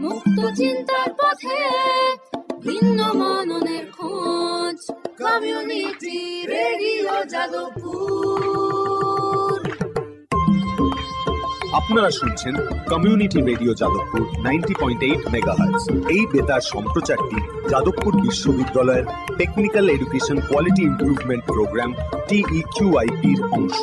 মুক্ত চিন্তার পথে ভিন্ন মননের খোঁজ, কমিউনিটি রেডিও যাদবপুর। আপনারা শুনছেন কমিউনিটি রেডিও যাদবপুর 90.8 মেগাহার্টজ। এই বেতার সম্প্রচারটি যাদবপুর বিশ্ববিদ্যালয়ের technical education quality improvement programme TEQIP-র অংশ।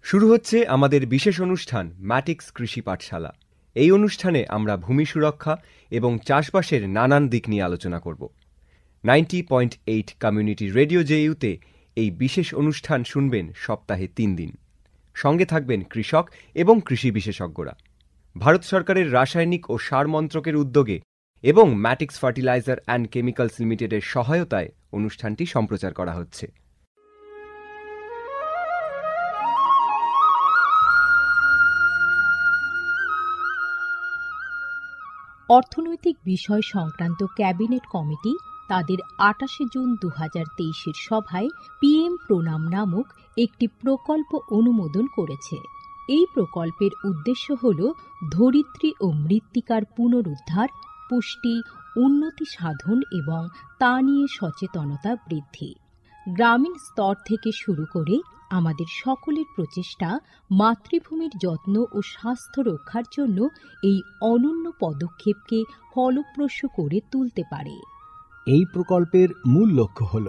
শুরু হচ্ছে আমাদের বিশেষ অনুষ্ঠান ম্যাটিক্স কৃষি পাঠশালা। এই অনুষ্ঠানে আমরা ভূমি সুরক্ষা এবং চাষবাসের নানান দিক নিয়ে আলোচনা করব। 90.8 কমিউনিটি রেডিও জেইউতে এই বিশেষ অনুষ্ঠান শুনবেন সপ্তাহে 3 দিন। সঙ্গে থাকবেন কৃষক এবং কৃষি বিশেষজ্ঞরা। ভারত সরকারের রাসায়নিক ও সার মন্ত্রকের উদ্যোগে এবং ম্যাটিক্স ফার্টিলাইজার অ্যান্ড কেমিক্যালস লিমিটেডের সহায়তায় অনুষ্ঠানটি সম্প্রচার করা হচ্ছে। অর্থনৈতিক বিষয় সংক্রান্ত ক্যাবিনেট কমিটি তাদের 28 জুন 2023 সভায় PM প্রণাম নামক একটি প্রকল্প অনুমোদন করেছে। এই প্রকল্পের উদ্দেশ্য হল ধরিত্রী ও মৃত্তিকার পুনরুদ্ধার, পুষ্টি, উন্নতি সাধন এবং তা নিয়ে সচেতনতা বৃদ্ধি। গ্রামীণ স্তর থেকে শুরু করে আমাদের সকলের প্রচেষ্টা মাতৃভূমির যত্ন ও স্বাস্থ্য রক্ষার জন্য এই অনন্য পদক্ষেপকে ফলপ্রসূ করে তুলতে পারে। এই প্রকল্পের মূল লক্ষ্য হল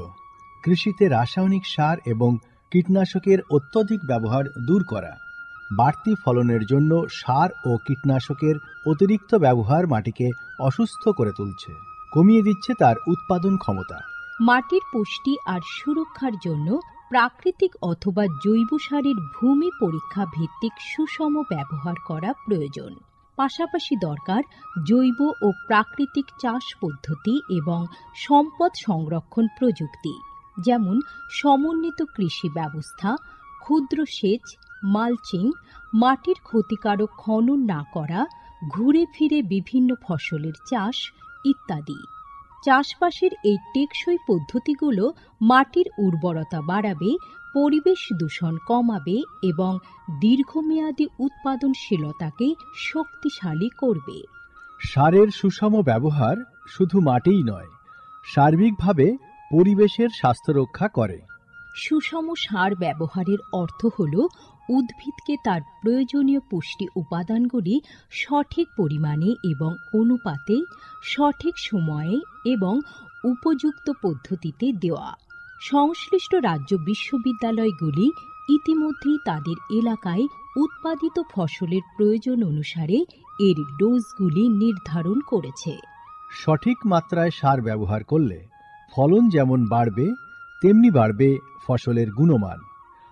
কৃষিতে রাসায়নিক সার এবং কীটনাশকের অত্যধিক ব্যবহার দূর করা। বাড়তি ফলনের জন্য সার ও কীটনাশকের অতিরিক্ত ব্যবহার মাটিকে অসুস্থ করে তুলছে, কমিয়ে দিচ্ছে তার উৎপাদন ক্ষমতা। মাটির পুষ্টি আর সুরক্ষার জন্য প্রাকৃতিক অথবা জৈব সারের ভূমি পরীক্ষা ভিত্তিক সুষম ব্যবহার করা প্রয়োজন। পাশাপাশি দরকার জৈব ও প্রাকৃতিক চাষ পদ্ধতি এবং সম্পদ সংরক্ষণ প্রযুক্তি, যেমন সমন্বিত কৃষি ব্যবস্থা, ক্ষুদ্র সেচ, মালচিং, মাটির ক্ষতিকারক খনন না করা, ঘুরে ফিরে বিভিন্ন ফসলের চাষ ইত্যাদি। চাষবাসের এই টেকসই পদ্ধতিগুলো মাটির উর্বরতা বাড়াবে, পরিবেশ দূষণ কমাবে এবং দীর্ঘমেয়াদী উৎপাদনশীলতাকে শক্তিশালী করবে। সারের সুষম ব্যবহার শুধু মাটিই নয়, সার্বিকভাবে পরিবেশের স্বাস্থ্য রক্ষা করে। সুষম সার ব্যবহারের অর্থ হল উদ্ভিদকে তার প্রয়োজনীয় পুষ্টি উপাদানগুলি সঠিক পরিমাণে এবং অনুপাতে, সঠিক সময়ে এবং উপযুক্ত পদ্ধতিতে দেওয়া। সংশ্লিষ্ট রাজ্য বিশ্ববিদ্যালয়গুলি ইতিমধ্যেই তাদের এলাকায় উৎপাদিত ফসলের প্রয়োজন অনুসারে এর ডোজগুলি নির্ধারণ করেছে। সঠিক মাত্রায় সার ব্যবহার করলে ফলন যেমন বাড়বে, তেমনি বাড়বে ফসলের গুণমান।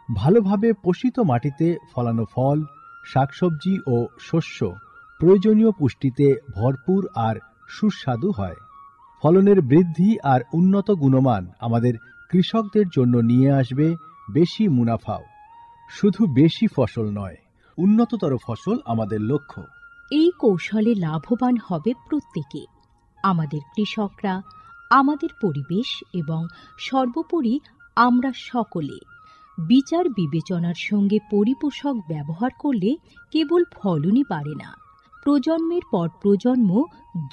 ভালোভাবে পোষিত মাটিতে ফলানো ফল, শাকসবজি ও শস্য প্রয়োজনীয় পুষ্টিতে ভরপুর আর সুস্বাদু হয়। ফলনের বৃদ্ধি আর উন্নত গুণমান আমাদের কৃষকদের জন্য নিয়ে আসবে বেশি মুনাফাও। শুধু বেশি ফসল নয়, উন্নততর ফসল আমাদের লক্ষ্য। এই কৌশলে লাভবান হবে প্রত্যেকে, আমাদের কৃষকরা, আমাদের পরিবেশ এবং সর্বোপরি আমরা সকলে। বিচার বিবেচনার সঙ্গে পরিপোষক ব্যবহার করলে কেবল ফলনই বাড়ে না, প্রজন্মের পর প্রজন্ম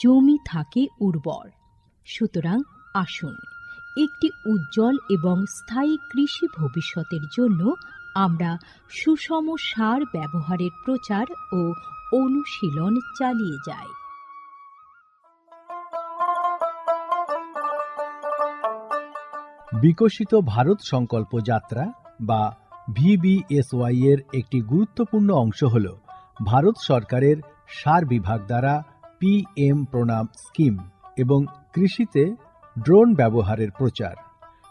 জমি থাকে উর্বর। সুতরাং আসুন, একটি উজ্জ্বল এবং স্থায়ী কৃষি ভবিষ্যতের জন্য আমরা সুষম সার ব্যবহারের প্রচার ও অনুশীলন চালিয়ে যাই। বিকশিত ভারত সংকল্প যাত্রা বা VBSY এর একটি গুরুত্বপূর্ণ অংশ হল ভারত সরকারের সার বিভাগ দ্বারা PM প্রণাম স্কিম এবং কৃষিতে ড্রোন ব্যবহারের প্রচার।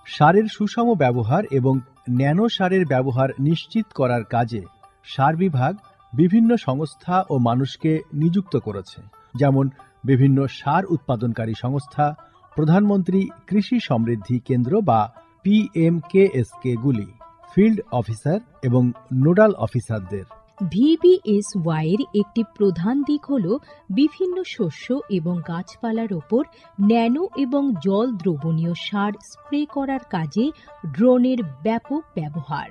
সারের সুষম ব্যবহার এবং ন্যানো সারের ব্যবহার নিশ্চিত করার কাজে সার বিভাগ বিভিন্ন সংস্থা ও মানুষকে নিযুক্ত করেছে, যেমন বিভিন্ন সার উৎপাদনকারী সংস্থা, প্রধানমন্ত্রী কৃষি সমৃদ্ধি কেন্দ্র বা PMKSK গুলি, ফিল্ড অফিসার এবং নোডাল অফিসারদের। VBSY এর একটি প্রধান দিক হল বিভিন্ন শস্য এবং গাছপালার ওপর ন্যানো এবং জল দ্রবণীয় সার স্প্রে করার কাজে ড্রোনের ব্যাপক ব্যবহার।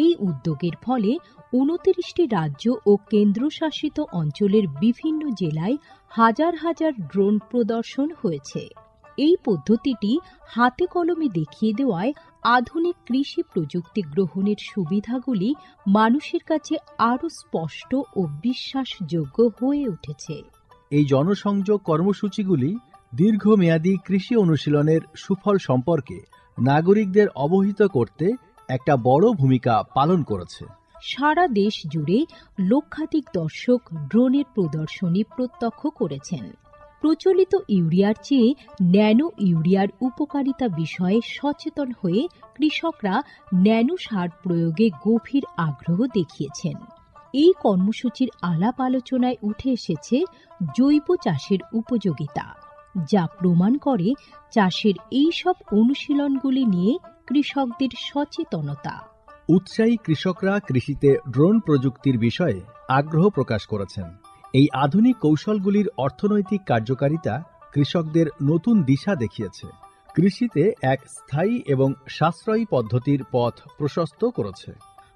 এই উদ্যোগের ফলে ২৯টি রাজ্য ও কেন্দ্রশাসিত অঞ্চলের বিভিন্ন জেলায় হাজার হাজার ড্রোন প্রদর্শন হয়েছে। এই পদ্ধতিটি হাতে কলমে দেখিয়ে দেওয়ায় আধুনিক কৃষি প্রযুক্তি গ্রহণের সুবিধাগুলি মানুষের কাছে আরও স্পষ্ট ও বিশ্বাসযোগ্য হয়ে উঠেছে। এই জনসংযোগ কর্মসূচিগুলি দীর্ঘমেয়াদী কৃষি অনুশীলনের সুফল সম্পর্কে নাগরিকদের অবহিত করতে একটা বড় ভূমিকা পালন করেছে। সারা দেশ জুড়ে লক্ষাধিক দর্শক ড্রোনের প্রদর্শনী প্রত্যক্ষ করেছেন। প্রচলিত ইউরিয়ার চেয়ে ন্যানো ইউরিয়ার উপকারিতা বিষয়ে সচেতন হয়ে কৃষকরা ন্যানো সার প্রয়োগে গভীর আগ্রহ দেখিয়েছেন। এই কর্মসূচির আলাপ আলোচনায় উঠে এসেছে জৈব চাষের উপযোগিতা, যা প্রমাণ করে চাষের এই সব অনুশীলনগুলি নিয়ে কৃষকদের সচেতনতা। উৎসাহী কৃষকরা কৃষিতে ড্রোন প্রযুক্তির বিষয়ে আগ্রহ প্রকাশ করেছেন। এই আধুনিক কৌশলগুলির অর্থনৈতিক কার্যকারিতা কৃষকদের নতুন দিশা দেখিয়েছে, কৃষিতে এক স্থায়ী এবং সাশ্রয়ী পদ্ধতির পথ প্রশস্ত করেছে।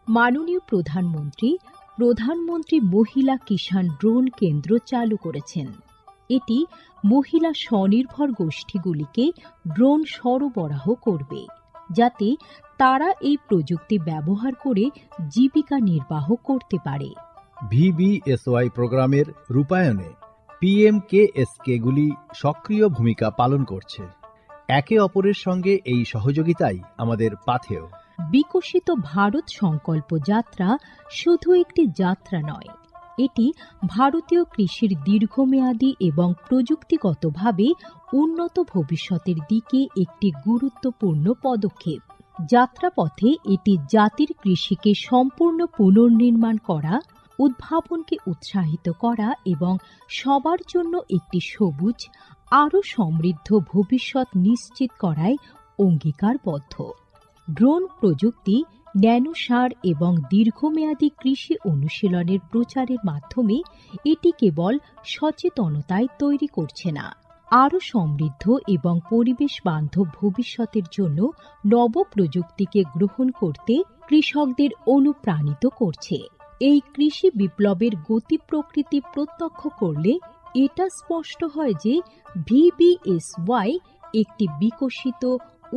মাননীয় প্রধানমন্ত্রী মহিলা কিষাণ ড্রোন কেন্দ্র চালু করেছেন। এটি মহিলা স্বনির্ভর গোষ্ঠীগুলিকে ড্রোন সরবরাহ করবে, যাতে তারা এই প্রযুক্তি ব্যবহার করে জীবিকা নির্বাহ করতে পারে। VBSY প্রোগ্রামের রূপায়ণে PMKSKগুলি সক্রিয় ভূমিকা পালন করছে। একে অপরের সঙ্গে এই সহযোগিতাই আমাদের পাথেয়। বিকশিত ভারত সংকল্প যাত্রা শুধু একটি যাত্রা নয়, এটি ভারতীয় কৃষির দীর্ঘমেয়াদী এবং প্রযুক্তিগতভাবে উন্নত ভবিষ্যতের দিকে একটি গুরুত্বপূর্ণ পদক্ষেপ। যাত্রাপথে এটি জাতির কৃষিকে সম্পূর্ণ পুনর্নির্মাণ করা, উদ্ভাবনকে উৎসাহিত করা এবং সবার জন্য একটি সবুজ, আরও সমৃদ্ধ ভবিষ্যৎ নিশ্চিত করায় অঙ্গীকারবদ্ধ। ড্রোন প্রযুক্তি, ন্যানো সার এবং দীর্ঘমেয়াদী কৃষি অনুশীলনের প্রচারের মাধ্যমে এটি কেবল সচেতনতায় তৈরি করছে না, আরও সমৃদ্ধ এবং পরিবেশ বান্ধব ভবিষ্যতের জন্য নব প্রযুক্তিকে গ্রহণ করতে কৃষকদের অনুপ্রাণিত করছে। এই কৃষি বিপ্লবের গতি প্রকৃতি প্রত্যক্ষ করলে এটা স্পষ্ট হয় যে VBSY একটি বিকশিত,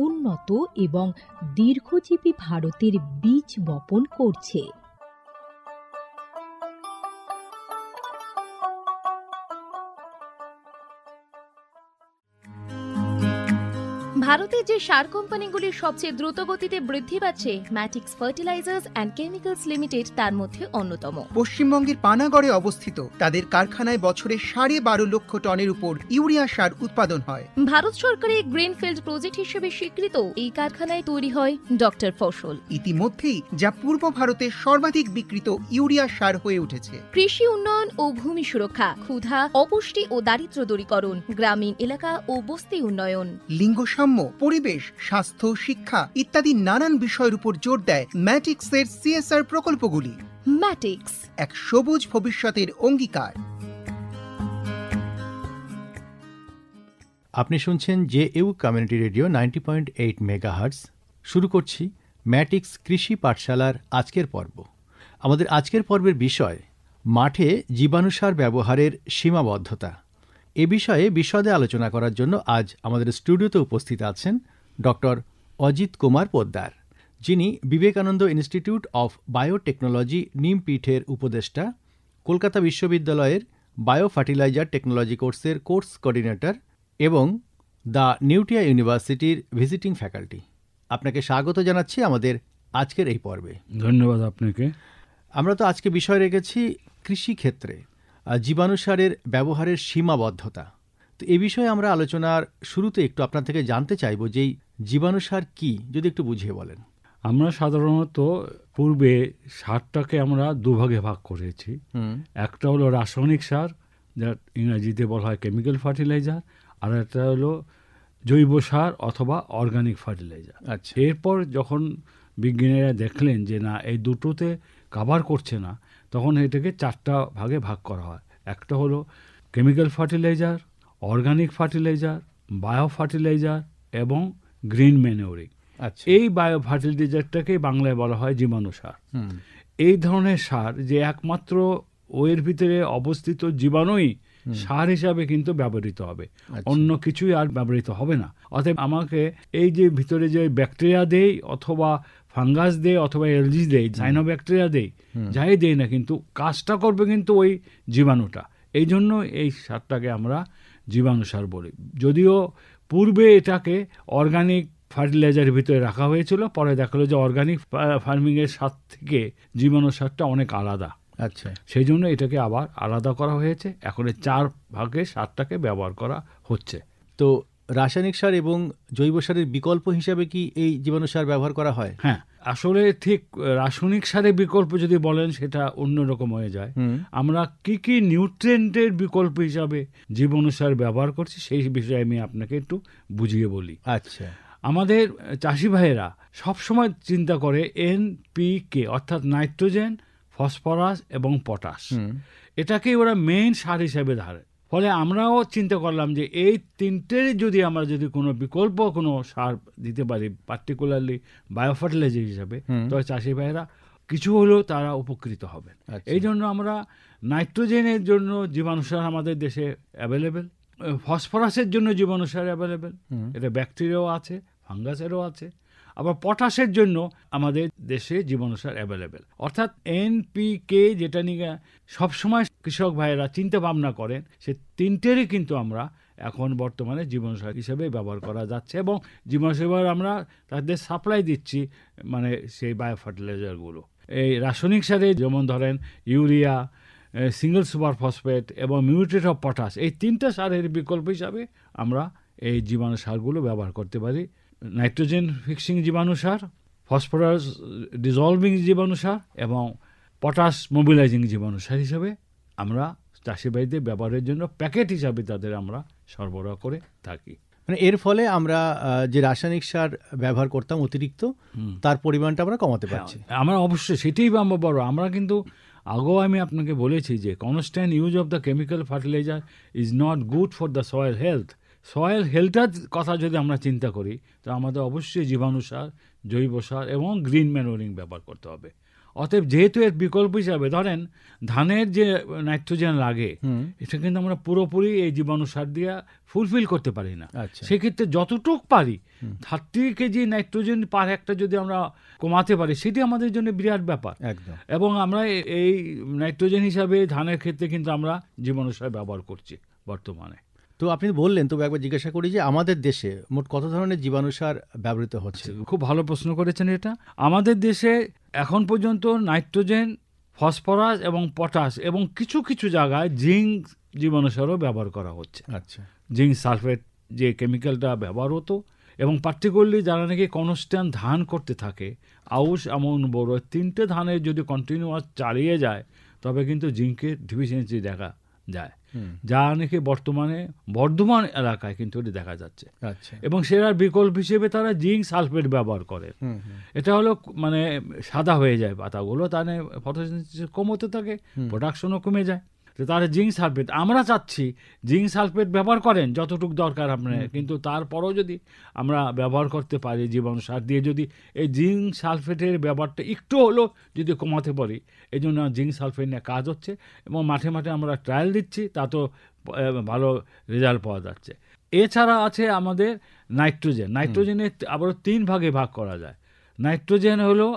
উন্নত এবং দীর্ঘজীবী ভারতের বীজ বপন করছে। ভারতে যে সার কোম্পানিগুলির সবচেয়ে দ্রুত গতিতে বৃদ্ধি পাচ্ছে, ম্যাটিক্স ফার্টিলাইজার্স অ্যান্ড কেমিক্যালস লিমিটেড তার মধ্যে অন্যতম। পশ্চিমবঙ্গের পানাগড়ে অবস্থিত তাদের কারখানায় বছরে 12.5 লক্ষ টনের উপর ইউরিয়া সার উৎপাদন হয়। ভারত সরকারের গ্রিনফিল্ড প্রজেক্ট হিসেবে স্বীকৃত এই কারখানায় তৈরি হয় ডক্টর ফসল। ইতিমধ্যেই যা পূর্ব ভারতের সর্বাধিক বিক্রিত ইউরিয়া সার হয়ে উঠেছে। কৃষি উন্নয়ন ও ভূমি সুরক্ষা, ক্ষুধা, অপুষ্টি ও দারিদ্র্য দূরীকরণ, গ্রামীণ এলাকা ও বস্তি উন্নয়ন, লিঙ্গ পরিবেশ, স্বাস্থ্য, শিক্ষা ইত্যাদি নানান বিষয়ের উপর জোর দেয় ম্যাটিক্সের CSR প্রকল্পগুলি। ম্যাটিক্স, এক সবুজ ভবিষ্যতের অঙ্গীকার। আপনি শুনছেন JU কমিউনিটি রেডিও 90.8 মেগাহার্টজ। শুরু করছি ম্যাটিক্স কৃষি পাঠশালার আজকের পর্ব। আমাদের আজকের পর্বের বিষয় মাঠে জীবাণুসার ব্যবহারের সীমাবদ্ধতা। এ বিষয়ে বিশদে আলোচনা করার জন্য আজ আমাদের স্টুডিওতে উপস্থিত আছেন ডক্টর অজিত কুমার পোদ্দার, যিনি বিবেকানন্দ ইনস্টিটিউট অফ বায়োটেকনোলজি নিমপীঠের উপদেষ্টা, কলকাতা বিশ্ববিদ্যালয়ের বায়ো ফার্টিলাইজার টেকনোলজি কোর্সের কোর্স কোঅর্ডিনেটর এবং দ্য নিউটিয়া ইউনিভার্সিটির ভিজিটিং ফ্যাকাল্টি। আপনাকে স্বাগত জানাচ্ছি আমাদের আজকের এই পর্বে। ধন্যবাদ আপনাকে। আমরা তো আজকে বিষয় রেখেছি কৃষিক্ষেত্রে জীবাণুসারের ব্যবহারের সীমাবদ্ধতা। তো এই বিষয়ে আমরা আলোচনার শুরুতে একটু আপনার থেকে জানতে চাইব যে এই জীবাণুসার কি, যদি একটু বুঝিয়ে বলেন। আমরা সাধারণত পূর্বে সারটাকে আমরা দুভাগে ভাগ করেছি। একটা হলো রাসায়নিক সার, যা ইংরেজিতে বলা হয় কেমিক্যাল ফার্টিলাইজার, আর একটা হলো জৈব সার অথবা অর্গানিক ফার্টিলাইজার। আচ্ছা, এরপর যখন বিজ্ঞানীরা দেখলেন যে না, এই দুটোতে কাভার করছে না, তখন এটাকে 4টা ভাগে ভাগ করা হয়। একটা হলো chemical fertiliser, organic fertiliser, bio fertiliser এবং গ্রিন ম্যানিউরিং। আচ্ছা। এই বায়ো ফার্টিলাইজারটাকেই বাংলায় বলা হয় জীবাণু সার। এই ধরনের সার যে একমাত্র ওয়ের ভিতরে অবস্থিত জীবাণুই সার হিসাবে কিন্তু ব্যবহৃত হবে, অন্য কিছুই আর ব্যবহৃত হবে না। অতএব আমাকে এই যে ভিতরে যে ব্যাকটেরিয়া দেই অথবা ফাঙ্গাস দেই অথবা এলজি দেই, সাইনোব্যাকটেরিয়া দেই, যাই দেই না, কিন্তু কাজটা করবে কিন্তু ওই জীবাণুটা। এই জন্য এই সারটাকে আমরা জীবাণু সার বলি। যদিও পূর্বে এটাকে অর্গানিক ফার্টিলাইজারের ভিতরে রাখা হয়েছিল, পরে দেখা হলো যে অর্গানিক ফার্মিংয়ের সার থেকে জীবাণু সারটা অনেক আলাদা। আচ্ছা, সেই জন্য এটাকে আবার আলাদা করা হয়েছে। এখন 4 ভাগে সারটাকে ব্যবহার করা হচ্ছে। তো রাসায়নিক সার এবং জৈব সারের বিকল্প হিসাবে কি এই জীবাণু সার ব্যবহার করা হয়? হ্যাঁ, আসলে ঠিক রাসায়নিক সারের বিকল্প যদি বলেন সেটা অন্যরকম হয়ে যায়। আমরা কি কি নিউট্রিয়েন্টের বিকল্প হিসাবে জীবাণু সার ব্যবহার করছি সেই বিষয়ে আমি আপনাকে একটু বুঝিয়ে বলি। আচ্ছা, আমাদের চাষি ভাইয়েরা সবসময় চিন্তা করে NPK অর্থাৎ নাইট্রোজেন, ফসফরাস এবং পটাশ, এটাকেই ওরা মেইন সার হিসেবে ধরে। ফলে আমরাও চিন্তা করলাম যে এই তিনটের যদি আমরা যদি কোনো বিকল্প কোনো সার দিতে পারি, পার্টিকুলারলি বায়ো ফার্টিলাইজার হিসাবে, তবে চাষি ভাইয়েরা কিছু হলেও তারা উপকৃত হবেন। এই জন্য আমরা নাইট্রোজেনের জন্য জীবাণু সার আমাদের দেশে অ্যাভেলেবেল, ফসফরাসের জন্য জীবাণু সার অ্যাভেলেবেল, এটা ব্যাকটেরিয়াও আছে, ফাঙ্গাসেরও আছে, আবার পটাশের জন্য আমাদের দেশে জীবাণু সার অ্যাভেলেবেল। অর্থাৎ NPK যেটা নিয়ে সবসময় কৃষক ভাইয়েরা চিন্তা ভাবনা করেন, সে তিনটেরই কিন্তু আমরা এখন বর্তমানে জীবাণু সার হিসেবে ব্যবহার করা যাচ্ছে এবং জীবাণু সার আমরা তাদের সাপ্লাই দিচ্ছি, মানে সেই বায়ো ফার্টিলাইজারগুলো। এই রাসায়নিক সারে যেমন ধরেন ইউরিয়া, সিঙ্গল সুপার ফসফেট এবং মিউরেট অফ পটাশ, এই তিনটা সারের বিকল্প হিসাবে আমরা এই জীবাণু সারগুলো ব্যবহার করতে পারি। নাইট্রোজেন ফিক্সিং জীবাণু সার, ফসফরাস ডিজলভিং জীবাণু সার এবং পটাশ মোবিলাইজিং জীবাণু সার হিসাবে আমরা চাষি ভাইদের ব্যবহারের জন্য প্যাকেট হিসাবে তাদের আমরা সরবরাহ করে থাকি। মানে এর ফলে আমরা যে রাসায়নিক সার ব্যবহার করতাম অতিরিক্ত, তার পরিমাণটা আমরা কমাতে পারছি। আমরা অবশ্যই সেটাই আমরা বড়। আমরা কিন্তু আগেও আমি আপনাকে বলেছি যে constant use of the chemical fertiliser is not good for the soil health. Soil হেলথের কথা যদি আমরা চিন্তা করি, তো আমাদের অবশ্যই জীবাণু সার, জৈব সার এবং গ্রিন ম্যানুরিং ব্যবহার করতে হবে। অতএব যেহেতু এর বিকল্প হিসাবে ধরেন ধানের যে নাইট্রোজেন লাগে, এটা কিন্তু আমরা পুরোপুরি এই জীবাণু সার দিয়ে ফুলফিল করতে পারি না। সেক্ষেত্রে যতটুক পারি 30 কেজি নাইট্রোজেন পার হেক্টর যদি আমরা কমাতে পারি, সেটি আমাদের জন্য বিরাট ব্যাপার। এবং আমরা এই নাইট্রোজেন হিসাবে ধানের ক্ষেত্রে কিন্তু আমরা জীবাণু সার ব্যবহার করছি বর্তমানে। তো আপনি বললেন, তবে একবার জিজ্ঞাসা করি যে আমাদের দেশে মোট কত ধরনের জীবাণু সার ব্যবহৃত হচ্ছে? খুব ভালো প্রশ্ন করেছেন এটা। আমাদের দেশে এখন পর্যন্ত নাইট্রোজেন, ফসফরাস এবং পটাশ এবং কিছু কিছু জায়গায় জিঙ্ক জীবাণু সারও ব্যবহার করা হচ্ছে। আচ্ছা, জিঙ্ক সালফেট যে কেমিক্যালটা ব্যবহার হতো, এবং পার্টিকুলারলি যারা নাকি কনস্ট্যান্ট ধান করতে থাকে, আউশ, আমন, বোরো, 3টে ধানের যদি কন্টিনিউয়াস চালিয়ে যায়, তবে কিন্তু জিঙ্কের ডিফিসিয়েন্সি দেখা যায়, যা নাকি বর্তমানে বর্ধমান এলাকায় কিন্তু এটি দেখা যাচ্ছে। এবং সেটার বিকল্প হিসেবে তারা জিঙ্ক সালফেট ব্যবহার করে। এটা হলো মানে সাদা হয়ে যায় পাতাগুলো, তাহলে ফটোসিনথেসিস কম হতে থাকে, প্রোডাকশনও কমে যায়। তো তারা জিঙ্ক সালফেট, আমরা চাচ্ছি জিঙ্ক সালফেট ব্যবহার করেন যতটুকু দরকার আপনার, কিন্তু তারপরও যদি আমরা ব্যবহার করতে পারি জীবাণু সার দিয়ে, যদি এই জিঙ্ক সালফেটের ব্যবহারটা একটু হলেও যদি কমাতে পারি, এই জন্য জিঙ্ক সালফেট নিয়ে কাজ হচ্ছে এবং মাঠে মাঠে আমরা ট্রায়াল দিচ্ছি, তাতেও ভালো রেজাল্ট পাওয়া যাচ্ছে। এছাড়া আছে আমাদের নাইট্রোজেন। নাইট্রোজেনের আবারও 3 ভাগে ভাগ করা যায়। নাইট্রোজেন হলো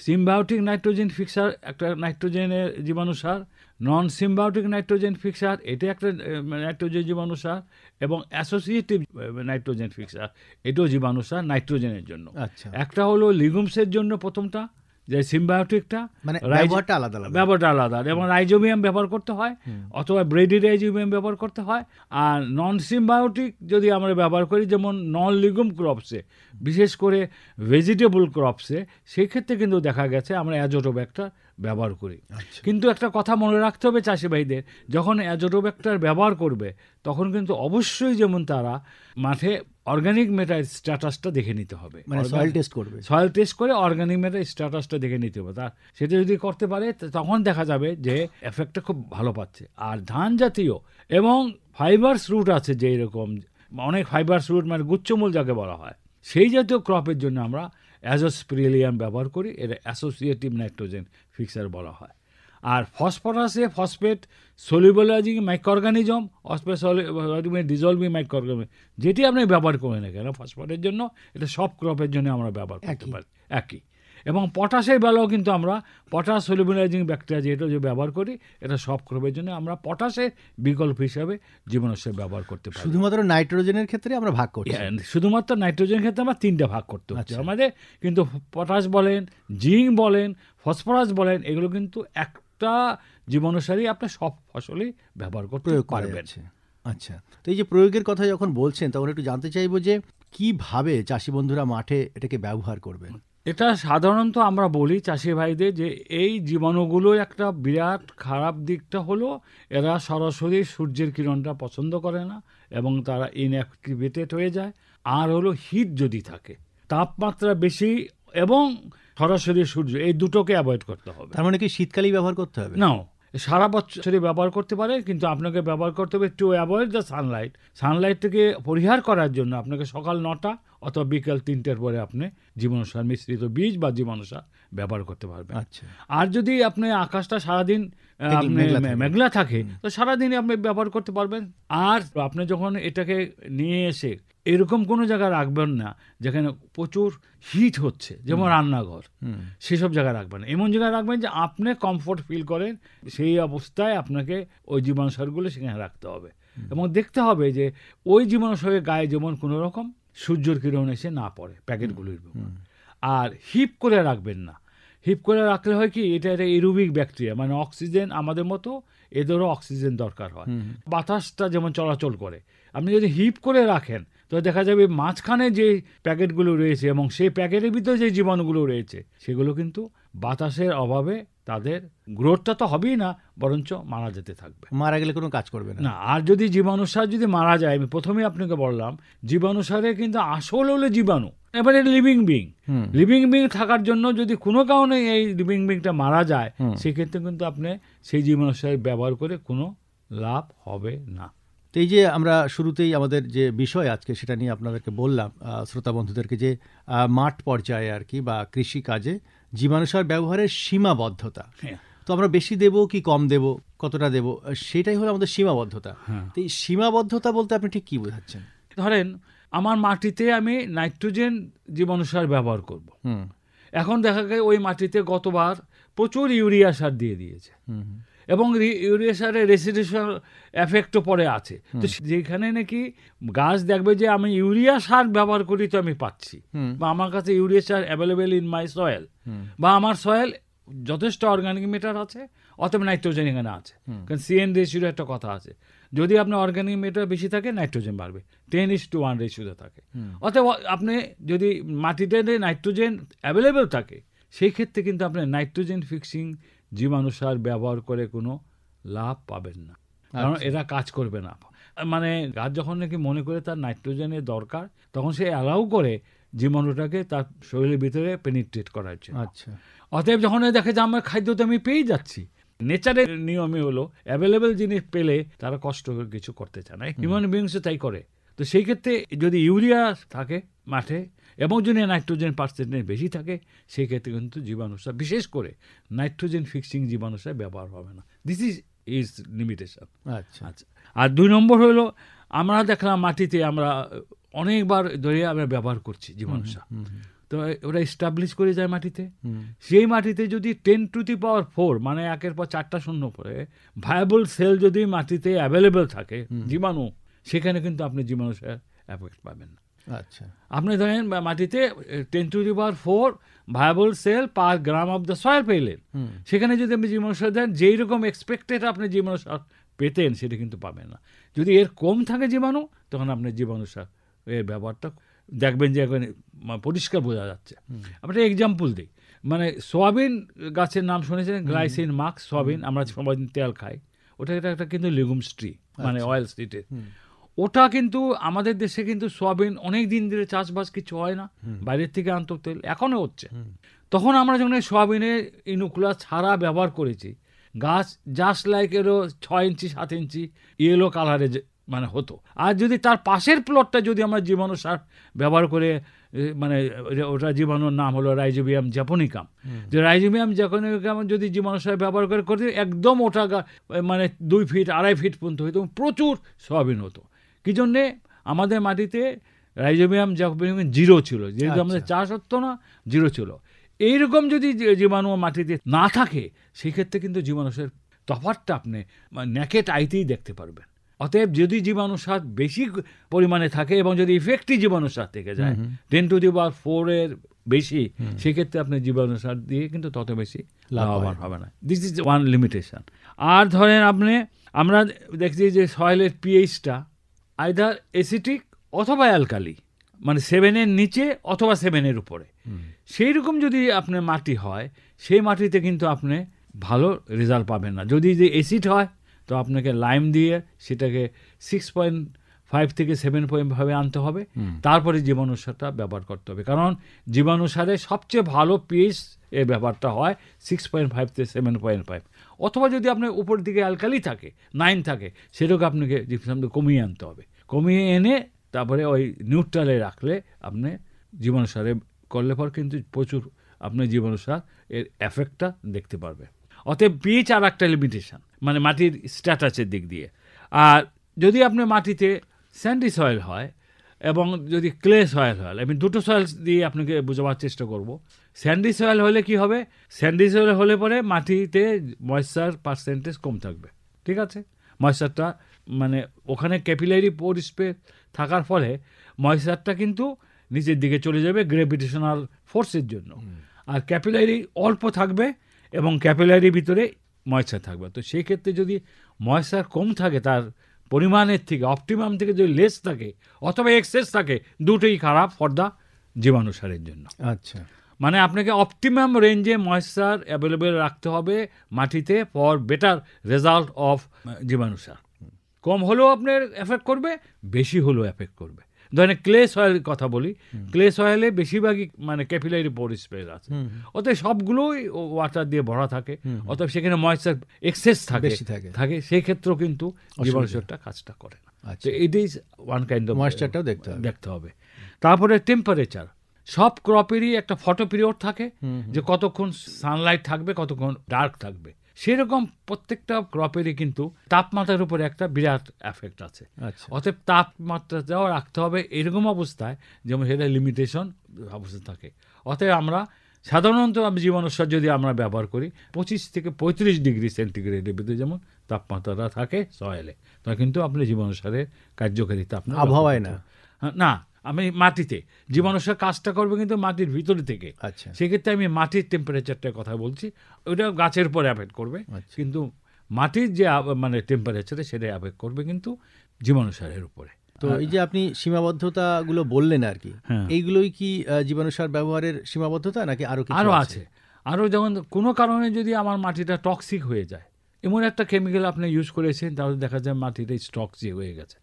সিম্বায়োটিক নাইট্রোজেন ফিক্সার, একটা নাইট্রোজেনের জীবাণু সার, নন সিম্বায়োটিক নাইট্রোজেন ফিক্সার, এটা একটা নাইট্রোজেন জীবাণু সার, এবং অ্যাসোসিয়েটিভ নাইট্রোজেন ফিক্সার, এটাও জীবাণু সার নাইট্রোজেনের জন্য। একটা হলো লিগুমসের জন্য প্রথমটা, যে সিম্বায়োটিকটা, মানে ব্যবহারটা আলাদা, এবং রাইজোবিয়াম ব্যবহার করতে হয় অথবা ব্রেডি রাইজোবিয়াম ব্যবহার করতে হয়। আর নন সিম্বায়োটিক যদি আমরা ব্যবহার করি, যেমন নন লিগুম ক্রপসে, বিশেষ করে ভেজিটেবল ক্রপসে, সেক্ষেত্রে কিন্তু দেখা গেছে আমরা অ্যাজোটোব্যাক্টার ব্যবহার করি। কিন্তু একটা কথা মনে রাখতে হবে চাষি ভাইদের, যখন অ্যাজোটোব্যাক্টার ব্যবহার করবে তখন কিন্তু অবশ্যই যেমন তারা মাঠে অর্গানিক ম্যাটার স্ট্যাটাসটা দেখে নিতে হবে, মানে সয়েল টেস্ট করবে, সয়েল টেস্ট করে অর্গানিক ম্যাটার স্ট্যাটাসটা দেখে নিতে হবে। তার সেটা যদি করতে পারে তখন দেখা যাবে যে এফেক্টটা খুব ভালো পাচ্ছে। আর ধান জাতীয় এবং ফাইবারস রুট আছে, যে এরকম অনেক ফাইবারস রুট মানে গুচ্ছমূল যাকে বলা হয়, সেই জাতীয় ক্রপের জন্য আমরা অ্যাজোস্পিরিলিয়াম ব্যবহার করি, এটা অ্যাসোসিয়েটিভ নাইট্রোজেন ফিক্সার বলা হয়। আর ফসফরাসে ফসফেট সলিউবলাইজিং মাইক্রোঅর্গানিজম, ডিজলভিং মাইক্রোঅর্গানিজম, যেটি আপনি ব্যবহার করেন না কেন ফসফরের জন্য, এটা সব ক্রপের জন্য আমরা ব্যবহার করতে পারি একই। এবং পটাশের বেলাও কিন্তু আমরা পটাশ সলিউবলাইজিং ব্যাকটেরিয়া যেটা যে ব্যবহার করি, এটা সব ক্রপের জন্য আমরা পটাশের বিকল্প হিসাবে জীবাণুসার ব্যবহার করতে পারি। শুধুমাত্র নাইট্রোজেনের ক্ষেত্রে আমরা ভাগ করছি, শুধুমাত্র নাইট্রোজেনের ক্ষেত্রে আমরা 3টে ভাগ করতে হচ্ছে আমাদের, কিন্তু পটাশ বলেন, জিঙ্ক বলেন, ফসফরাস বলেন, এগুলো কিন্তু একটা জীবাণুসারই আপনি সব ফসলেই ব্যবহার করতে পারবেন। আচ্ছা, তো এই যে প্রয়োগের কথা যখন বলছেন তখন একটু জানতে চাইবো যে কিভাবে চাষি বন্ধুরা মাঠে এটাকে ব্যবহার করবেন। এটা সাধারণত আমরা বলি চাষি ভাইদের যে এই জীবাণুগুলো একটা বিরাট খারাপ দিকটা হলো এরা সরাসরি সূর্যের কিরণটা পছন্দ করে না এবং তারা ইনঅ্যাক্টিভেটেড হয়ে যায়। আর হলো হিট যদি থাকে, তাপমাত্রা বেশি এবং সরাসরি সূর্য, এই দুটোকে অ্যাভয়েড করতে হবে। তার মানে কি শীতকালেই ব্যবহার করতে হবে? না, সারা বছরই ব্যবহার করতে পারে, কিন্তু আপনাকে ব্যবহার করতে হবে two avoid the Sunlight. Sunlight থেকে পরিহার করার জন্য আপনাকে সকাল 9টা অথবা বিকাল 3টের পরে আপনি জীবাণুসার মিশ্রিত বীজ বা জীবাণুসার ব্যবহার করতে পারবেন। আচ্ছা, আর যদি আপনি আকাশটা সারাদিন মেঘলা থাকে তো সারাদিনই আপনি ব্যবহার করতে পারবেন। আর আপনি যখন এটাকে নিয়ে এসে এরকম কোনো জায়গায় রাখবেন না যেখানে প্রচুর হিট হচ্ছে, যেমন রান্নাঘর, সেসব জায়গায় রাখবেন। এমন জায়গায় রাখবেন যে আপনি কমফোর্ট ফিল করেন, সেই অবস্থায় আপনাকে ওই জীবাণুসারগুলো সেখানে রাখতে হবে। এবং দেখতে হবে যে ওই জীবাণুসারের গায়ে যেমন কোনো রকম সূর্যের কিরণ এসে না পড়ে প্যাকেটগুলির উপর। আর হিপ করে রাখবেন না। হিপ করে রাখলে হয় কি, এটা একটা এরোবিক ব্যাকটেরিয়া, মানে অক্সিজেন আমাদের মতো এদেরও অক্সিজেন দরকার হয়, বাতাসটা যেমন চলাচল করে। আপনি যদি হিপ করে রাখেন তো দেখা যাবে মাঝখানে যে প্যাকেটগুলো রয়েছে এবং সেই প্যাকেটের ভিতরে যে জীবাণুগুলো রয়েছে সেগুলো কিন্তু বাতাসের অভাবে তাদের গ্রোথটা তো হবেই না, বরঞ্চ মারা যেতে থাকবে, মারা গেলে কোনো কাজ করবে না। আর যদি জীবাণুসার যদি মারা যায়, আমি প্রথমেই আপনাকে বললাম জীবাণুসারে কিন্তু আসল হলো জীবাণু, এবারে লিভিং বিং। লিভিং বিং থাকার জন্য যদি কোনো কারণে এই লিভিং বিংটা মারা যায়, সেক্ষেত্রে কিন্তু আপনি সেই জীবাণুসার ব্যবহার করে কোনো লাভ হবে না। তো এই যে আমরা শুরুতেই আমাদের যে বিষয় আজকে সেটা নিয়ে আপনাদেরকে বললাম শ্রোতা বন্ধুদেরকে, যে মাঠ পর্যায়ে আর কি বা কৃষি কাজে জীবাণুসার ব্যবহারের সীমাবদ্ধতা। তো আমরা বেশি দেব কি কম দেব, কতটা দেব, সেটাই হলো আমাদের সীমাবদ্ধতা। তো এই সীমাবদ্ধতা বলতে আপনি ঠিক কি বোঝাচ্ছেন? ধরেন আমার মাটিতে আমি নাইট্রোজেন জীবাণুসার ব্যবহার করব, এখন দেখা যায় ওই মাটিতে গতবার প্রচুর ইউরিয়া সার দিয়ে দিয়েছে এবং ইউরিয়া সারের রেসিডুয়াল এফেক্টও পরে আছে। তো যেখানে নাকি গাছ দেখবে যে আমি ইউরিয়া সার ব্যবহার করি তো আমি পাচ্ছি, বা আমার কাছে urea sir available in my soil, বা আমার সয়েল যথেষ্ট অর্গানিক ম্যাটার আছে, অতএব নাইট্রোজেন এখানে আছে। কারণ CN রেশিওর একটা কথা আছে, যদি আপনার অর্গানিক ম্যাটার বেশি থাকে নাইট্রোজেন বাড়বে, 10:1 রেশিওতে থাকে। অতএব আপনি যদি মাটিতে নাইট্রোজেন অ্যাভেলেবেল থাকে, সেই ক্ষেত্রে কিন্তু আপনি নাইট্রোজেন ফিক্সিং জীবাণুসার ব্যবহার করে কোনো লাভ পাবেন না, কারণ এরা কাজ করবে না। মানে গাছ যখন নাকি মনে করে তার নাইট্রোজেনের দরকার, তখন সে অ্যালাউ করে জীবাণুটাকে তার শরীরের ভিতরে পেনিট্রেট করার জন্য। আচ্ছা, অতএব যখন দেখে যে আমার খাদ্য তো আমি পেয়ে যাচ্ছি, নেচারের নিয়মে হলো অ্যাভেলেবেল জিনিস পেলে তারা কষ্ট করে কিছু করতে চায় না, হিউম্যান বিংসও তাই করে। তো সেই ক্ষেত্রে যদি ইউরিয়া থাকে মাঠে এবং যদি নাইট্রোজেন পার্সেন্টেজ বেশি থাকে, সেই ক্ষেত্রে কিন্তু জীবাণুসার, বিশেষ করে নাইট্রোজেন ফিক্সিং জীবাণুসার ব্যবহার হবে না। This is limitation. আচ্ছা আচ্ছা, আর 2 নম্বর হলো আমরা দেখলাম মাটিতে আমরা অনেকবার ধরে আমরা ব্যবহার করছি জীবাণুসার, তো ওরা এস্টাবলিশ করে যায় মাটিতে। সেই মাটিতে যদি 10⁴, মানে 1-এর পর 4টা শূন্য পরে ভায়াবল সেল যদি মাটিতে অ্যাভেলেবেল থাকে জীবাণু, সেখানে কিন্তু আপনি জীবাণুসার এফেক্ট পাবেন না। আচ্ছা, আপনি ধরেন মাটিতে 10⁴ viable cell per gram of the soil পেলেন, সেখানে যদি আপনি জীবাণুসার দেন, যেই রকম এক্সপেক্টেড আপনি জীবাণুসার পেতেন সেটা কিন্তু পাবেন না। যদি এর কম থাকে জীবাণু, তখন আপনি জীবাণুসার এর ব্যবহারটা দেখবেন যে এখন পরিষ্কার বোঝা যাচ্ছে। আমরা এক্সাম্পল দিই, মানে সোয়াবিন গাছের নাম শুনেছেন, গ্লাইসিন মাস্ক সোয়াবিন, আমরা সবাই তেল খাই, ওটা একটা কিন্তু লেগুমস ট্রি, মানে অয়েল স্ট্রিটের। ওটা কিন্তু আমাদের দেশে কিন্তু সোয়াবিন অনেক দিন ধরে চাষবাস কিছু হয় না, বাইরের থেকে আনতো তেল, এখনও হচ্ছে। তখন আমরা যখন সোয়াবিনের ইনুকুলাস ছাড়া ব্যবহার করেছি, গাছ জাস্ট লাইক এরও 6 ইঞ্চি 7 ইঞ্চি ইয়েলো কালারে মানে হতো। আর যদি তার পাশের প্লটটা যদি আমরা জীবাণু সার ব্যবহার করে, মানে ওটা জীবাণুর নাম হলো রাইজোবিয়াম জ্যাপোনিকাম, যে রাইজোবিয়াম জ্যাপোনিকাম যদি জীবাণু সার ব্যবহার করে করতে একদম ওটা মানে 2 ফিট 2.5 ফিট পর্যন্ত হতো, প্রচুর সয়াবিন হতো। কি জন্যে? আমাদের মাটিতে রাইজোবিয়াম জ্যাপোনিকাম 0 ছিল, যেহেতু আমাদের চাষ হতো না, 0 ছিল। এইরকম যদি জীবাণু মাটিতে না থাকে, সেক্ষেত্রে কিন্তু জীবাণু সার তফাৎটা আপনি নেকেট আইতেই দেখতে পারবেন। অতএব যদি জীবাণু সার বেশি পরিমাণে থাকে এবং যদি ইফেক্টিভ জীবাণু সার থেকে যায় 10⁴ এর বেশি, সেক্ষেত্রে আপনি জীবাণু সার দিয়ে কিন্তু তত বেশি লাভবান হবে না। This is one limitation. আর ধরেন আমরা দেখছি যে সয়েলের পিএইচটা আইদার অ্যাসিটিক অথবা অ্যালকালি, মানে 7 এর নিচে অথবা 7 এর উপরে। সেই রকম যদি আপনার মাটি হয়, সেই মাটিতে কিন্তু আপনি ভালো রেজাল্ট পাবেন না। যদি যে অ্যাসিড হয়, তো আপনাকে লাইম দিয়ে সেটাকে 6.5 থেকে 7 আনতে হবে, তারপরে জীবাণু সারটা ব্যবহার করতে হবে। কারণ জীবাণু সারে সবচেয়ে ভালো পিএইচ এর ব্যাপারটা হয় 6.5 থেকে 7.5। অথবা যদি আপনার উপর দিকে অ্যালকালি থাকে, 9 থাকে, সেটাকে আপনাকে জিপসামটা কমিয়ে আনতে হবে। কমিয়ে এনে তারপরে ওই নিউট্রালে রাখলে আপনি জীবাণু সারে করলে পর কিন্তু প্রচুর আপনি জীবাণু সার এর এফেক্টটা দেখতে পারবেন। অতএব পিএইচ আর একটা লিমিটেশন, মানে মাটির স্ট্যাটাসের দিক দিয়ে। আর যদি আপনার মাটিতে স্যান্ডি সয়েল হয় এবং যদি ক্লে সয়েল হয়, আমি দুটো সয়েল দিয়ে আপনাকে বোঝাবার চেষ্টা করব। স্যান্ডি সয়েল হলে কি হবে? স্যান্ডি সয়েল হলে পরে মাটিতে ময়েশ্চার পার্সেন্টেজ কম থাকবে, ঠিক আছে? ময়েশ্চারটা মানে ওখানে ক্যাপিলারি পোর স্পেস থাকার ফলে ময়েশ্চারটা কিন্তু নিচের দিকে চলে যাবে গ্র্যাভিটেশনাল ফোর্সের জন্য। আর ক্যাপিলারি অল্প থাকবে এবং ক্যাপিলারির ভিতরে ময়েশ্চার থাকবে। তো সেই ক্ষেত্রে যদি ময়েশ্চার কম থাকে, তার পরিমাণের থেকে, অপটিমাম থেকে যদি লেস থাকে অথবা এক্সেস থাকে, দুটোই খারাপ ফর দ্য জীবাণু সারের জন্য। আচ্ছা, মানে আপনাকে অপটিমাম রেঞ্জে ময়েশ্চার অ্যাভেলেবেল রাখতে হবে মাটিতে ফর বেটার রেজাল্ট অফ জীবাণু সার। কম হলেও আপনার এফেক্ট করবে, বেশি হলেও এফেক্ট করবে। ধরেন ক্লে সয়েলের কথা বলি, ক্লে সয়েলে বেশিরভাগই মানে ক্যাপিলারি পোর স্পেস আছে, অতএব সবগুলোই ওয়াটার দিয়ে ভরা থাকে, অতএব সেখানে ময়েশ্চার এক্সেস থাকে, সেই ক্ষেত্রেও কিন্তু জীবাণু সারটা কাজটা করে না। তো it is one kind of ময়েশ্চারটাও দেখতে হবে। তারপরে টেম্পারেচার, সব ক্রপেরই একটা ফটো পিরিয়ড থাকে, যে কতক্ষণ সানলাইট থাকবে, কতক্ষণ ডার্ক থাকবে। সেরকম প্রত্যেকটা ক্রপেরই কিন্তু তাপমাত্রার উপরে একটা বিরাট এফেক্ট আছে। অতএব তাপমাত্রাটাও রাখতে হবে এরকম অবস্থায় যেমন সেটা লিমিটেশন অবস্থা থাকে। অতএব আমরা সাধারণত জীবাণু সার যদি আমরা ব্যবহার করি 25 থেকে 35 ডিগ্রি সেন্টিগ্রেডের ভিতরে যেমন তাপমাত্রাটা থাকে সয়েলে, তা কিন্তু আপনি জীবাণু সারের কার্যকারিতা আপনার আবহাওয়ায় না, আমি মাটিতে জীবাণু সার কাজটা করবে কিন্তু মাটির ভিতরে থেকে। আচ্ছা, সেক্ষেত্রে আমি মাটির টেম্পারেচারটার কথা বলছি, ওটা গাছের উপর অ্যাফেক্ট করবে, কিন্তু মাটির যে মানে টেম্পারেচারে সেটা অ্যাফেক্ট করবে কিন্তু জীবাণু সারের উপরে। তো এই যে আপনি সীমাবদ্ধতাগুলো বললেন আর কি, এইগুলোই কি জীবাণু সার ব্যবহারের সীমাবদ্ধতা নাকি আরো আছে? আরও যেমন কোনো কারণে যদি আমার মাটিটা টক্সিক হয়ে যায়, এমন একটা কেমিক্যাল আপনি ইউজ করেছেন, তাহলে দেখা যায় মাটিটা টক্সিক হয়ে গেছে।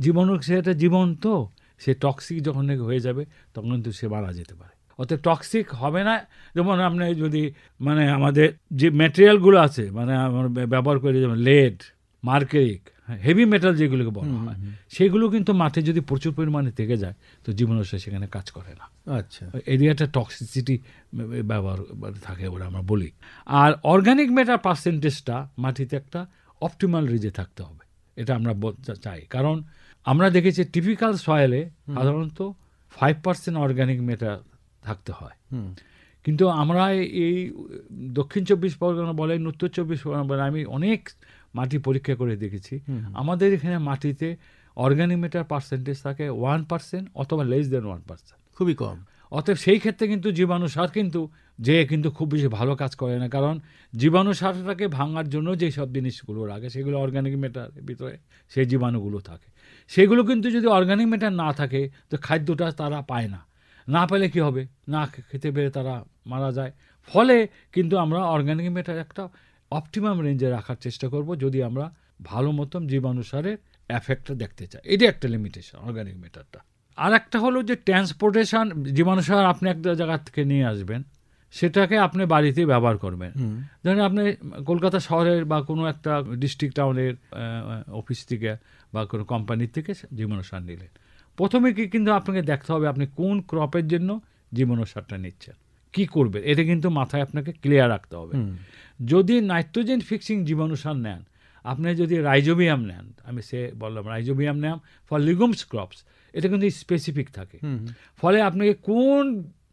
জীবাণু সেটা জীবন, তো সে টক্সিক যখন হয়ে যাবে তখন কিন্তু সে মারা যেতে পারে। অতএব টক্সিক হবে না। যেমন আপনি যদি মানে আমাদের যে ম্যাটেরিয়ালগুলো আছে, মানে আমরা ব্যবহার করি যেমন লেড, মার্কারিক, হেভি মেটাল যেগুলোকে বলা হয়, সেগুলো কিন্তু মাঠে যদি প্রচুর পরিমাণে থেকে যায় তো জীবাণু সার সেখানে কাজ করে না। আচ্ছা, এরিয়াটা টক্সিসিটি ব্যবহার থাকে বলে আমরা বলি। আর অর্গানিক ম্যাটার পার্সেন্টেজটা মাটিতে একটা অপটিমাল রেঞ্জে থাকতে হবে, এটা আমরা চাই। কারণ আমরা দেখেছি টিপিক্যাল সয়েলে সাধারণত 5% অর্গানিক ম্যাটার থাকতে হয়, কিন্তু আমরা এই দক্ষিণ 24 পরগনা বলেন, উত্তর 24 পরগনা বলেন, আমি অনেক মাটি পরীক্ষা করে দেখেছি, আমাদের এখানে মাটিতে অর্গানিক ম্যাটার পার্সেন্টেজ থাকে 1% অথবা লেস দেন 1%, খুবই কম। অতএব সেই ক্ষেত্রে কিন্তু জীবাণু সার কিন্তু খুব বেশি ভালো কাজ করে না। কারণ জীবাণু সারটাকে ভাঙার জন্য যেই সব জিনিসগুলো রাখে সেগুলো অর্গানিক ম্যাটার ভিতরে সেই জীবাণুগুলো থাকে। সেগুলো কিন্তু যদি অর্গানিক ম্যাটার না থাকে তো খাদ্যটা তারা পায় না পেলে কি হবে, না খেতে পেরে তারা মারা যায়। ফলে কিন্তু আমরা অর্গানিক ম্যাটার একটা অপটিমাম রেঞ্জে রাখার চেষ্টা করব যদি আমরা ভালো মতন জীবাণু সারের এফেক্টটা দেখতে চাই। এটা একটা লিমিটেশন অর্গানিক ম্যাটারটা। আর একটা হলো যে ট্রান্সপোর্টেশন, জীবাণু সার আপনি একটা জায়গা থেকে নিয়ে আসবেন, সেটাকে আপনি বাড়িতে ব্যবহার করবেন। ধরেন আপনি কলকাতা শহরের বা কোনো একটা ডিস্ট্রিক্ট টাউনের অফিস থেকে বা কোনো কোম্পানির থেকে জীবাণুসার নিলেন, প্রথমে কিন্তু আপনাকে দেখতে হবে আপনি কোন ক্রপের জন্য জীবাণুসারটা নিচ্ছেন, কি করবেন, এটা কিন্তু মাথায় আপনাকে ক্লিয়ার রাখতে হবে। যদি নাইট্রোজেন ফিক্সিং জীবাণুসার নেন, আপনি যদি রাইজোবিয়াম নেন, আমি বললাম রাইজোবিয়াম নেন ফর লিগুমস ক্রপস, এটা কিন্তু স্পেসিফিক থাকে। ফলে আপনাকে কোন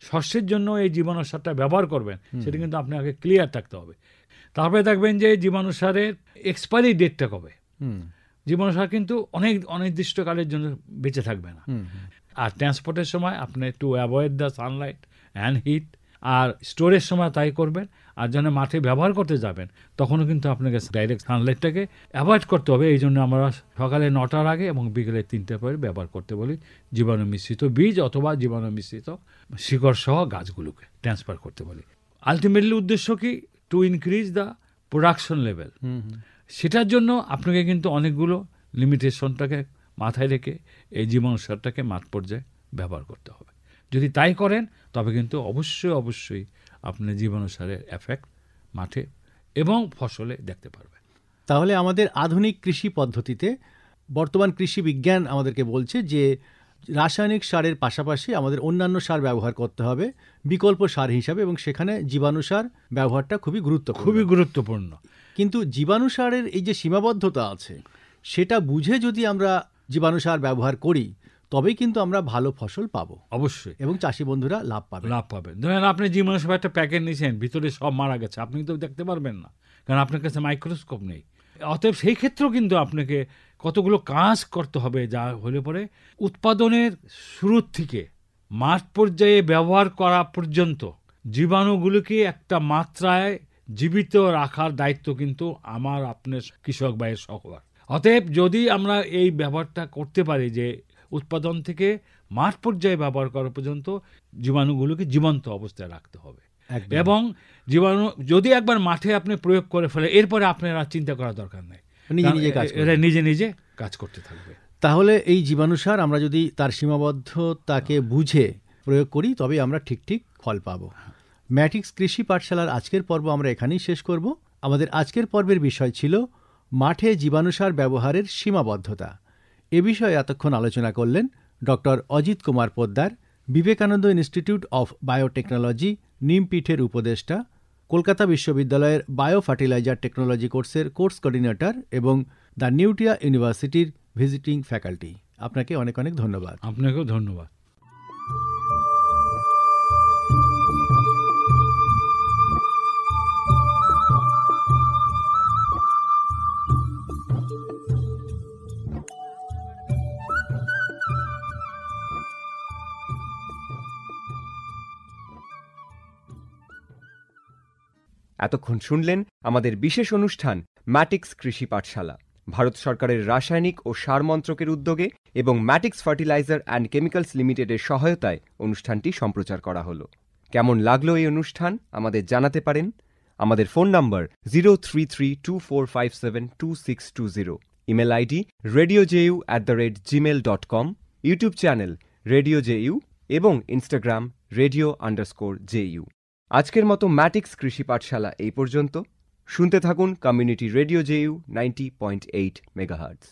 শস্যের জন্য এই জীবাণুসারটা ব্যবহার করবেন সেটা কিন্তু আপনাকে ক্লিয়ার থাকতে হবে। তারপরে দেখবেন যে জীবাণুসারের এক্সপায়ারি ডেটটা কবে। জীবাণুসার কিন্তু অনির্দিষ্টকালের জন্য বেঁচে থাকবে না। আর ট্রান্সপোর্টের সময় আপনি to avoid the sunlight and heat, আর স্টোরের সময় তাই করবেন। আর যখন মাঠে ব্যবহার করতে যাবেন তখনও কিন্তু আপনাকে ডাইরেক্ট সানলাইটটাকে অ্যাভয়েড করতে হবে। এই জন্য আমরা সকালে 9টার আগে এবং বিকেলে 3টার পরে ব্যবহার করতে বলি জীবাণু মিশ্রিত বীজ অথবা জীবাণু মিশ্রিত শিকড় সহ গাছগুলোকে ট্রান্সফার করতে বলি। আলটিমেটলি উদ্দেশ্য কি? To increase the production level. সেটার জন্য আপনাকে কিন্তু অনেকগুলো লিমিটেশনটাকে মাথায় রেখে এই জীবাণুসারটাকে মাঠ পর্যায়ে ব্যবহার করতে হবে। যদি তাই করেন তবে কিন্তু অবশ্যই আপনি জীবাণুসারের এফেক্ট মাঠে এবং ফসলে দেখতে পারবেন। তাহলে আমাদের আধুনিক কৃষি পদ্ধতিতে বর্তমান কৃষি বিজ্ঞান আমাদেরকে বলছে যে রাসায়নিক সারের পাশাপাশি আমাদের অন্যান্য সার ব্যবহার করতে হবে বিকল্প সার হিসাবে, এবং সেখানে জীবাণুসার ব্যবহারটা খুবই গুরুত্বপূর্ণ। কিন্তু জীবাণুসারের এই যে সীমাবদ্ধতা আছে সেটা বুঝে যদি আমরা জীবাণুসার ব্যবহার করি তবেই কিন্তু আমরা ভালো ফসল পাবো অবশ্যই, এবং চাষি বন্ধুরা লাভ পাবেন। ধরেন আপনি জীবাণুসার একটা প্যাকেট নিয়েছেন, ভিতরে সব মারা গেছে, আপনি তো দেখতে পারবেন না, কারণ আপনার কাছে মাইক্রোস্কোপ নেই। অতএব সেই ক্ষেত্রেও কিন্তু আপনাকে কতগুলো কাজ করতে হবে, যা হলে পরে উৎপাদনের শুরুর থেকে মাঠ পর্যায়ে ব্যবহার করা পর্যন্ত জীবাণুগুলোকে একটা মাত্রায় জীবিত রাখার দায়িত্ব কিন্তু আমার আপনার কৃষক ভাইয়ের সবার। অতএব যদি আমরা এই ব্যবহারটা করতে পারি যে উৎপাদন থেকে মাঠ পর্যায়ে ব্যবহার করা পর্যন্ত জীবাণুগুলোকে জীবন্ত অবস্থায় রাখতে হবে, এবং জীবাণু যদি একবার মাঠে আপনি প্রয়োগ করে ফেলে এরপরে আপনার আর চিন্তা করার দরকার নেই, নিজে নিজে কাজ করতে থাকবে। তাহলে এই জীবাণুসার আমরা যদি তার সীমাবদ্ধতাকে বুঝে প্রয়োগ করি তবে আমরা ঠিক ফল পাবো। ম্যাটিক্স কৃষি পাঠশালার আজকের পর্ব আমরা এখানেই শেষ করব। আমাদের আজকের পর্বের বিষয় ছিল মাঠে জীবাণুসার ব্যবহারের সীমাবদ্ধতা। এ বিষয়ে এতক্ষণ আলোচনা করলেন doctor Ajit Kumar Poddar, Vivekananda institute of biotechnology, নিমপীঠের উপদেষ্টা, কলকাতা বিশ্ববিদ্যালয়ের বায়ো ফার্টিলাইজার টেকনোলজি কোর্সের কোর্স কোঅর্ডিনেটর এবং দ্য নিউটিয়া ইউনিভার্সিটির ভিজিটিং ফ্যাকাল্টি। আপনাকে অনেক ধন্যবাদ। আপনাকেও ধন্যবাদ। এতক্ষণ শুনলেন আমাদের বিশেষ অনুষ্ঠান ম্যাটিক্স কৃষি পাঠশালা, ভারত সরকারের রাসায়নিক ও সার মন্ত্রকের উদ্যোগে এবং ম্যাটিক্স ফার্টিলাইজার অ্যান্ড কেমিক্যালস লিমিটেডের সহায়তায় অনুষ্ঠানটি সম্প্রচার করা হলো। কেমন লাগলো এই অনুষ্ঠান আমাদের জানাতে পারেন। আমাদের ফোন নম্বর 0332457262, email ID radiojeu@gmail.com, YouTube channel radio JU এবং ইনস্টাগ্রাম radio_ju। আজকের মতো ম্যাটিক্স কৃষি পাঠশালা এই পর্যন্ত। শুনতে থাকুন কমিউনিটি রেডিও জেইউ 90.8 মেগাহার্টজ।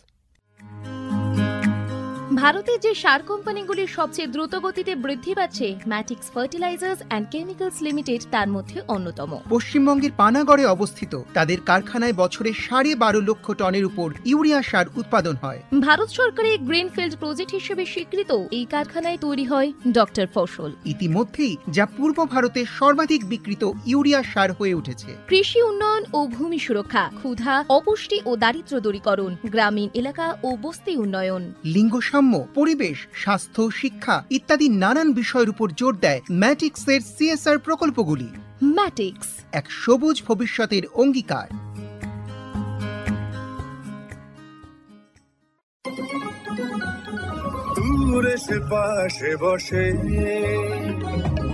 ভারতে যে সার কোম্পানিগুলির সবচেয়ে দ্রুত গতিতে বৃদ্ধি পাচ্ছে ম্যাটিক্স ফার্টিলাইজার্স অ্যান্ড কেমিক্যালস লিমিটেড তার মধ্যে অন্যতম। পশ্চিমবঙ্গের পানাগড়ে অবস্থিত তাদের কারখানায় বছরে 12.5 লক্ষ টনের উপর ইউরিয়া সার উৎপাদন হয়। ভারত সরকারের গ্রিনফিল্ড প্রজেক্ট হিসেবে স্বীকৃত এই কারখানায় তৈরি হয় ডক্টর ফসল। ইতিমধ্যেই যা পূর্ব ভারতের সর্বাধিক বিক্রিত ইউরিয়া সার হয়ে উঠেছে। কৃষি উন্নয়ন ও ভূমি সুরক্ষা, ক্ষুধা, অপুষ্টি ও দারিদ্র্য দূরীকরণ, গ্রামীণ এলাকা ও বস্তি উন্নয়ন, লিঙ্গ পরিবেশ, স্বাস্থ্য, শিক্ষা ইত্যাদি নানান বিষয়ের উপর জোর দেয় ম্যাটিক্সের সিএসআর প্রকল্পগুলি। ম্যাটিক্স এক সবুজ ভবিষ্যতের অঙ্গীকার। দূরে সে পাশে বসে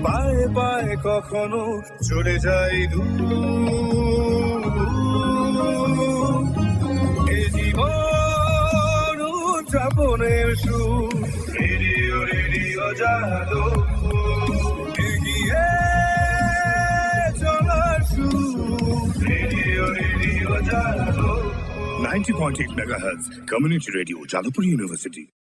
পায়ে পায়ে কখনো চলে যায় দূর, এ জীবন উদযাপনের সুর, রেডিও রেডিও যাদবপুর, এগিয়ে 90.8 megahertz, Community Radio, Jadavpur University.